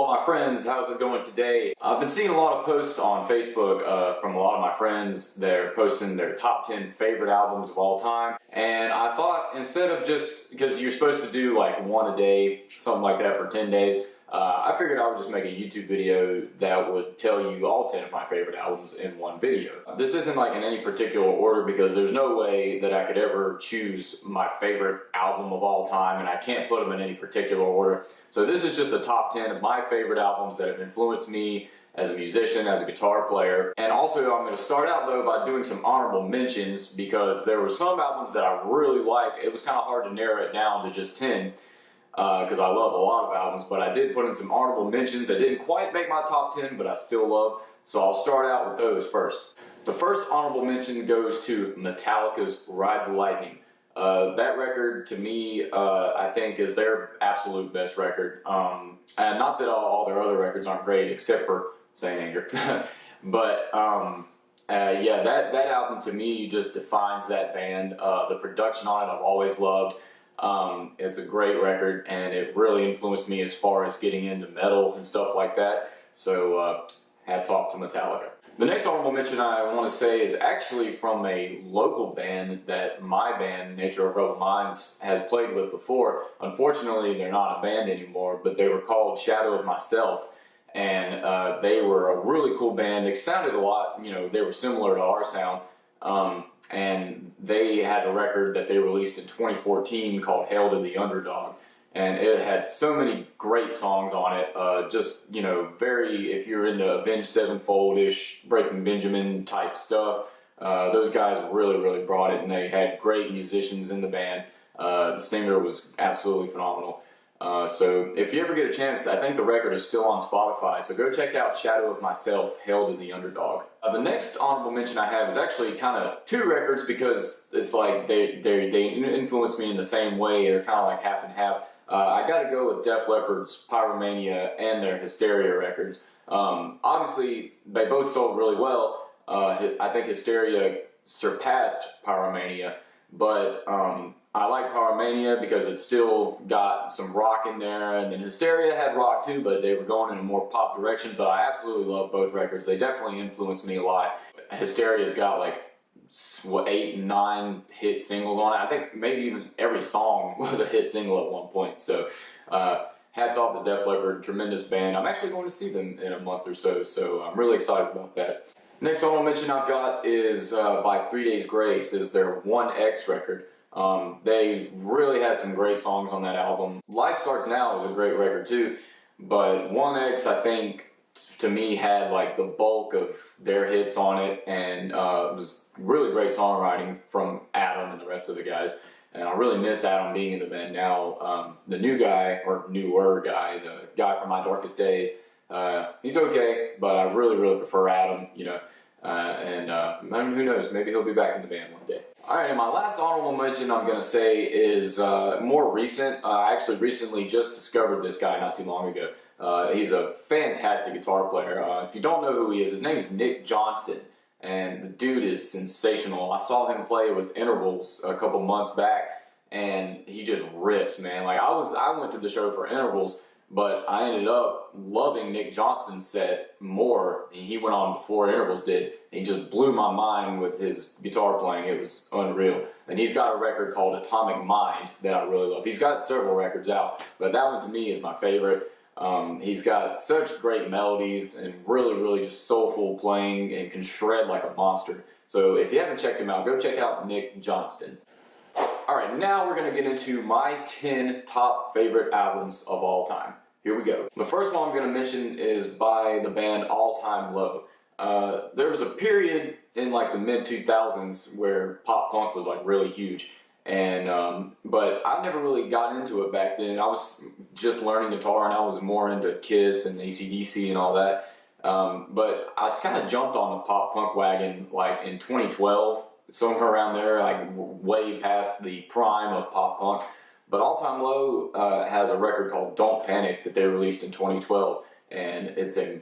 my friends, how's it going today? I've been seeing a lot of posts on Facebook from a lot of my friends. They're posting their top 10 favorite albums of all time. And I thought instead of just, because you're supposed to do like one a day, something like that for 10 days, I figured I would just make a YouTube video that would tell you all 10 of my favorite albums in one video. This isn't like in any particular order because there's no way that I could ever choose my favorite album of all time, and I can't put them in any particular order. So this is just the top 10 of my favorite albums that have influenced me as a musician, as a guitar player. And also I'm going to start out though by doing some honorable mentions because there were some albums that I really like. It was kind of hard to narrow it down to just 10. Because I love a lot of albums, but I did put in some honorable mentions that didn't quite make my top 10, but I still love. So I'll start out with those first. The first honorable mention goes to Metallica's Ride the Lightning. That record, to me, I think is their absolute best record. And not that all their other records aren't great, except for Saint Anger. But yeah, that album to me just defines that band. The production on it I've always loved. It's a great record, and it really influenced me as far as getting into metal and stuff like that. So hats off to Metallica. The next honorable mention I want to say is actually from a local band that my band, Nature of Rebel Minds, has played with before. Unfortunately, they're not a band anymore, but they were called Shadow of Myself, and they were a really cool band. They sounded a lot, you know, they were similar to our sound. And they had a record that they released in 2014 called Hail to the Underdog, and it had so many great songs on it. Just, you know, very, if you're into Avenged Sevenfold-ish, Breaking Benjamin type stuff, those guys really brought it, and they had great musicians in the band. The singer was absolutely phenomenal. So if you ever get a chance, I think the record is still on Spotify, so go check out Shadow of Myself, Hail to the Underdog. The next honorable mention I have is actually kind of two records because it's like they influence me in the same way. They're kind of like half and half. I got to go with Def Leppard's Pyromania and their Hysteria records. Obviously, they both sold really well. I think Hysteria surpassed Pyromania, but I like Pyromania because it still got some rock in there, and then Hysteria had rock too, but they were going in a more pop direction. But I absolutely love both records. They definitely influenced me a lot. Hysteria's got like 8, 9 hit singles on it. I think maybe even every song was a hit single at one point. So hats off to Def Leppard, tremendous band. I'm actually going to see them in a month or so, so I'm really excited about that. Next honorable mention I've got is by 3 Days Grace, is their 1X record. They really had some great songs on that album. Life Starts Now is a great record too, but 1X I think to me had like the bulk of their hits on it, and it was really great songwriting from Adam and the rest of the guys. And I really miss Adam being in the band now. The new guy, or newer guy, the guy from My Darkest Days, he's okay, but I really prefer Adam, you know. And who knows, maybe he'll be back in the band one day. Alright, and my last honorable mention I'm going to say is more recent. I actually recently just discovered this guy not too long ago. He's a fantastic guitar player. If you don't know who he is, his name is Nick Johnston, and the dude is sensational. I saw him play with Intervals a couple months back, and he just rips, man. Like I went to the show for Intervals, but I ended up loving Nick Johnston's set more. He went on before Intervals did. He just blew my mind with his guitar playing. It was unreal. And he's got a record called Atomic Mind that I really love. He's got several records out, but that one to me is my favorite. He's got such great melodies and really just soulful playing, and can shred like a monster. So if you haven't checked him out, go check out Nick Johnston. Alright, now we're going to get into my 10 top favorite albums of all time. Here we go. The first one I'm going to mention is by the band All Time Low. There was a period in like the mid-2000s where pop punk was like really huge. And but I never really got into it back then. I was just learning guitar, and I was more into Kiss and AC/DC and all that. But I kind of jumped on the pop punk wagon like in 2012. Somewhere around there, like way past the prime of pop punk. But All Time Low has a record called Don't Panic that they released in 2012, and it's a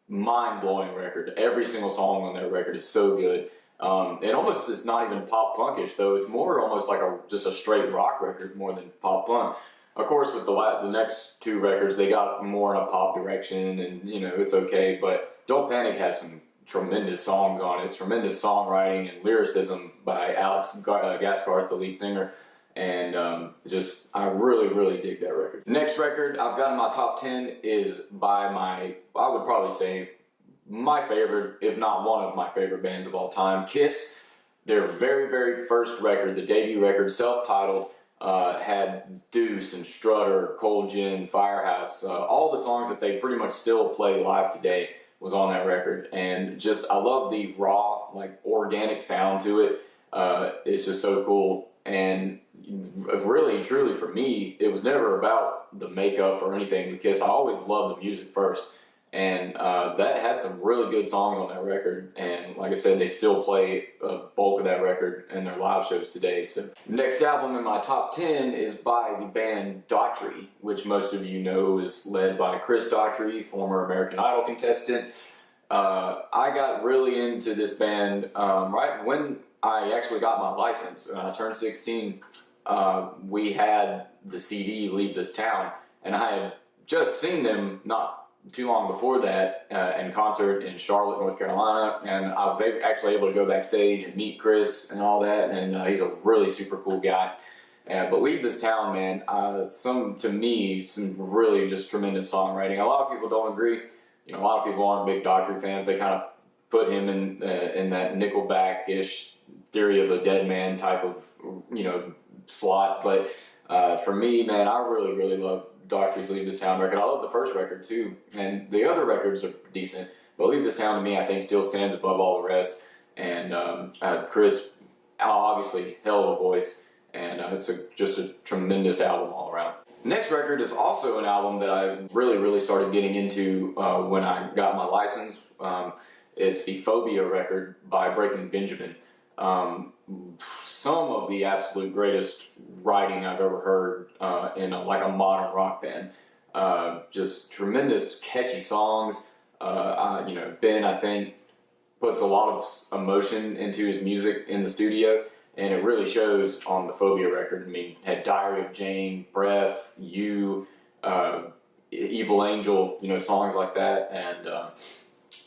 mind-blowing record. Every single song on that record is so good. It almost is not even pop punkish though. It's more almost like just a straight rock record more than pop punk. Of course, with the next two records, they got more in a pop direction, and it's okay. But Don't Panic has some tremendous songs on it, tremendous songwriting and lyricism by Alex Gaskarth, the lead singer. And I really, really dig that record. The next record I've got in my top 10 is by I would probably say, my favorite, if not one of my favorite bands of all time, Kiss. Their very, very first record, the debut record, self-titled, had Deuce and Strutter, Cold Gin, Firehouse. All the songs that they pretty much still play live today was on that record. And I love the raw, organic sound to it. It's just so cool. And really, truly, for me, it was never about the makeup or anything, because I always loved the music first. And that had some really good songs on that record. And like I said, they still play a bulk of that record in their live shows today. So next album in my top 10 is by the band Daughtry, which most of you know is led by Chris Daughtry, former American Idol contestant. I got really into this band right when I actually got my license. When I turned 16, we had the CD Leave This Town, and I had just seen them not too long before that in concert in Charlotte, North Carolina, and I was actually able to go backstage and meet Chris and all that, and he's a really super cool guy. But Leave This Town, man, some really just tremendous songwriting. A lot of people don't agree. A lot of people aren't big Daughtry fans. They kind of put him in that Nickelback-ish Theory of a Dead Man type of slot. But for me, man, I really, really love Daughtry's Leave This Town record. I love the first record too, and the other records are decent, but Leave This Town to me, I think, still stands above all the rest. And Chris, obviously, hell of a voice, and it's just a tremendous album all around. Next record is also an album that I really, really started getting into when I got my license. It's the Phobia record by Breaking Benjamin. Some of the absolute greatest writing I've ever heard in a modern rock band. Just tremendous catchy songs. Ben, I think, puts a lot of emotion into his music in the studio, and it really shows on the Phobia record. I mean, had Diary of Jane, Breath, You, Evil Angel, songs like that, and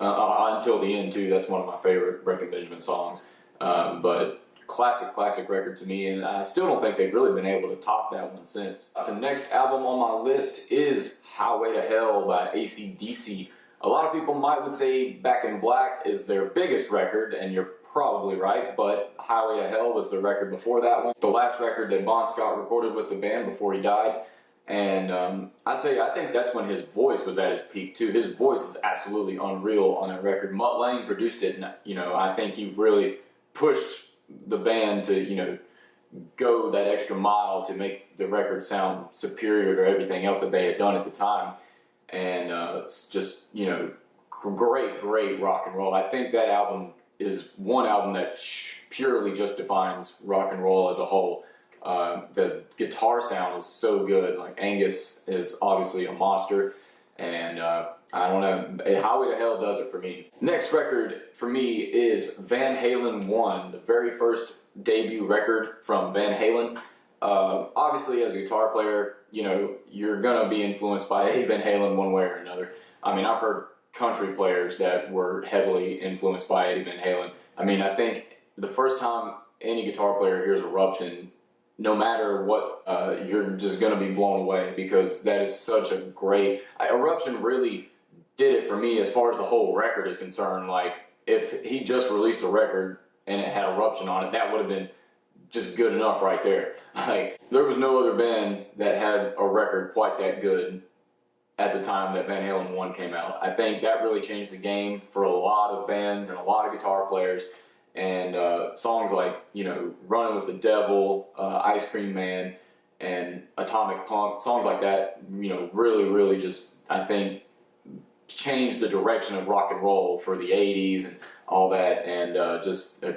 Until the End too. That's one of my favorite Breaking Benjamin songs. But classic record to me, and I still don't think they've really been able to top that one since. The next album on my list is Highway to Hell by AC/DC. A lot of people would say Back in Black is their biggest record, and you're probably right, but Highway to Hell was the record before that one. The last record that Bon Scott recorded with the band before he died. And I tell you, I think that's when his voice was at his peak too. His voice is absolutely unreal on that record. Mutt Lange produced it, and I think he really pushed the band to go that extra mile to make the record sound superior to everything else that they had done at the time. And it's just great rock and roll. I think that album is one album that purely just defines rock and roll as a whole. The guitar sound is so good. Angus is obviously a monster, and I don't know, Highway to Hell does it for me. Next record for me is Van Halen 1, the very first debut record from Van Halen. Obviously, as a guitar player, you're gonna be influenced by Eddie Van Halen one way or another. I mean, I've heard country players that were heavily influenced by Eddie Van Halen. I mean, I think the first time any guitar player hears Eruption, no matter what, you're just going to be blown away, because that is such a great... Eruption really did it for me as far as the whole record is concerned. If he just released a record and it had Eruption on it, that would have been just good enough right there. There was no other band that had a record quite that good at the time that Van Halen 1 came out. I think that really changed the game for a lot of bands and a lot of guitar players. And songs like, Running with the Devil, Ice Cream Man, and Atomic Punk, songs like that, really just, I think, changed the direction of rock and roll for the 80s and all that, and just a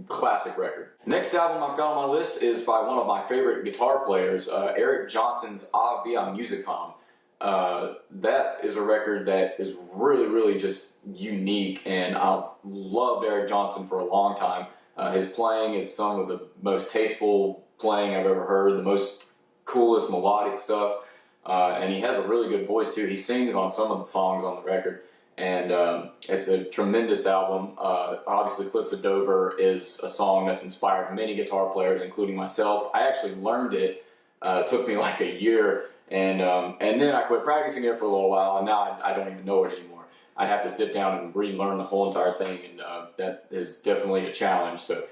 classic record. Next album I've got on my list is by one of my favorite guitar players, Eric Johnson's A Via Musicam. That is a record that is really just unique, and I've loved Eric Johnson for a long time. His playing is some of the most tasteful playing I've ever heard, the most coolest melodic stuff, and he has a really good voice too. He sings on some of the songs on the record, and it's a tremendous album. Obviously, Cliffs of Dover is a song that's inspired many guitar players, including myself. I actually learned it. It took me like a year, and then I quit practicing it for a little while, and now I don't even know it anymore. I'd have to sit down and relearn the whole entire thing, and that is definitely a challenge. So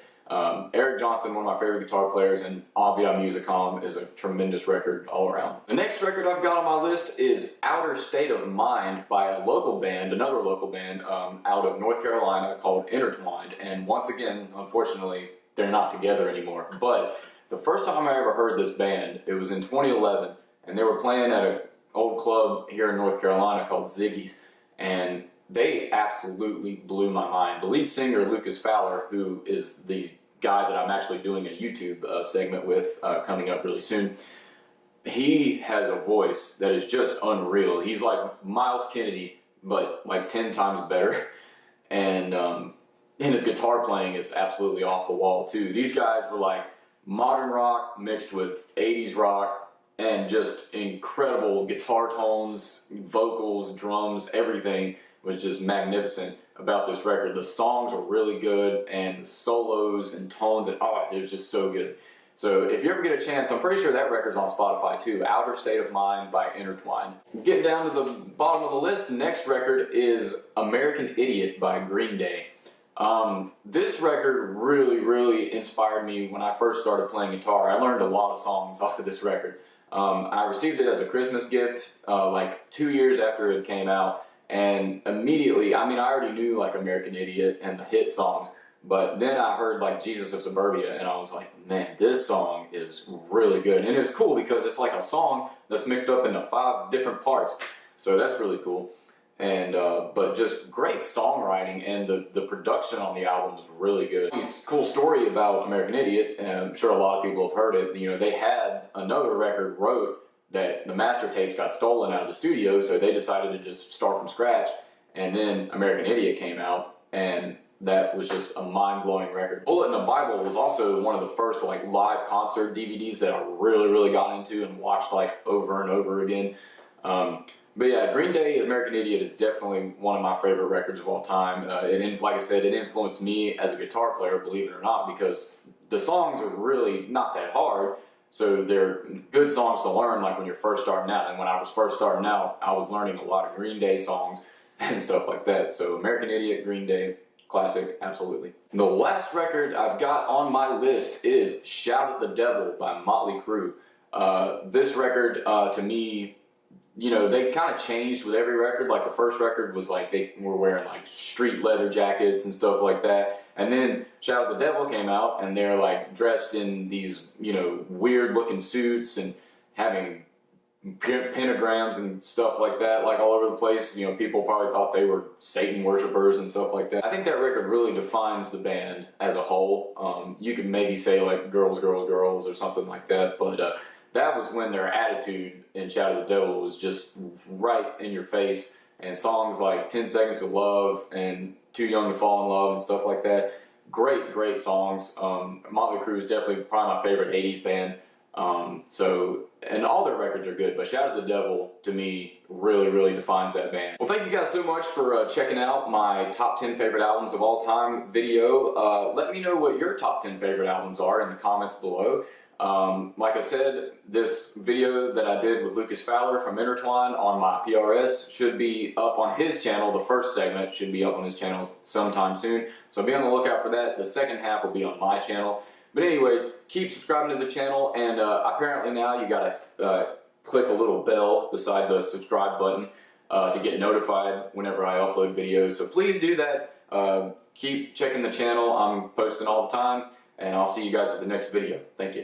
Eric Johnson, one of my favorite guitar players, and Avia Musicom is a tremendous record all around. The next record I've got on my list is Outer State of Mind by a local band, another local band out of North Carolina called Intertwined. And once again, unfortunately, they're not together anymore. But the first time I ever heard this band, it was in 2011, and they were playing at an old club here in North Carolina called Ziggy's, and they absolutely blew my mind. The lead singer, Lucas Fowler, who is the guy that I'm actually doing a YouTube segment with coming up really soon, he has a voice that is just unreal. He's like Miles Kennedy, but like 10 times better. And his guitar playing is absolutely off the wall too. These guys were like modern rock mixed with 80s rock, and just incredible guitar tones, vocals, drums, everything was just magnificent about this record. The songs are really good, and the solos and tones, and oh, it was just so good. So if you ever get a chance, I'm pretty sure that record's on Spotify too, Outer State of Mind by Intertwined. Getting down to the bottom of the list, the next record is American Idiot by Green Day. This record really inspired me when I first started playing guitar. I learned a lot of songs off of this record. I received it as a Christmas gift like 2 years after it came out, and immediately, I mean, I already knew like American Idiot and the hit songs, but then I heard like Jesus of Suburbia, and I was like, man, this song is really good. And it's cool because it's like a song that's mixed up into 5 different parts, so that's really cool. And but just great songwriting, and the production on the album was really good. Cool story about American Idiot, and I'm sure a lot of people have heard it. You know, they had another record wrote that the master tapes got stolen out of the studio, so they decided to just start from scratch. And then American Idiot came out, and that was just a mind-blowing record. Bullet in the Bible was also one of the first like live concert DVDs that I really got into and watched like over and over again. But yeah, Green Day, American Idiot is definitely one of my favorite records of all time. Like I said, it influenced me as a guitar player, believe it or not, because the songs are really not that hard. So they're good songs to learn like when you're first starting out. And when I was first starting out, I was learning a lot of Green Day songs and stuff like that. So American Idiot, Green Day, classic, absolutely. The last record I've got on my list is Shout at the Devil by Motley Crue. This record, to me, you know, they kind of changed with every record. Like the first record was like they were wearing like street leather jackets and stuff like that. And then Shout at the Devil came out, and they're like dressed in these, you know, weird looking suits and having pentagrams and stuff like that, like all over the place. You know, people probably thought they were Satan worshipers and stuff like that. I think that record really defines the band as a whole. You could maybe say like Girls, Girls, Girls or something like that, but that was when their attitude in Shout at the Devil was just right in your face. And songs like 10 Seconds of Love and Too Young to Fall in Love and stuff like that. Great songs. Motley Crue is definitely probably my favorite 80s band. And all their records are good, but Shout at the Devil, to me, really defines that band. Well, thank you guys so much for checking out my top 10 favorite albums of all time video. Let me know what your top 10 favorite albums are in the comments below. Like I said, this video that I did with Lucas Fowler from Intertwine on my PRS should be up on his channel. The first segment should be up on his channel sometime soon, so be on the lookout for that. The second half will be on my channel. But anyways, keep subscribing to the channel, and apparently now you gotta click a little bell beside the subscribe button to get notified whenever I upload videos. So please do that. Keep checking the channel. I'm posting all the time, and I'll see you guys at the next video. Thank you.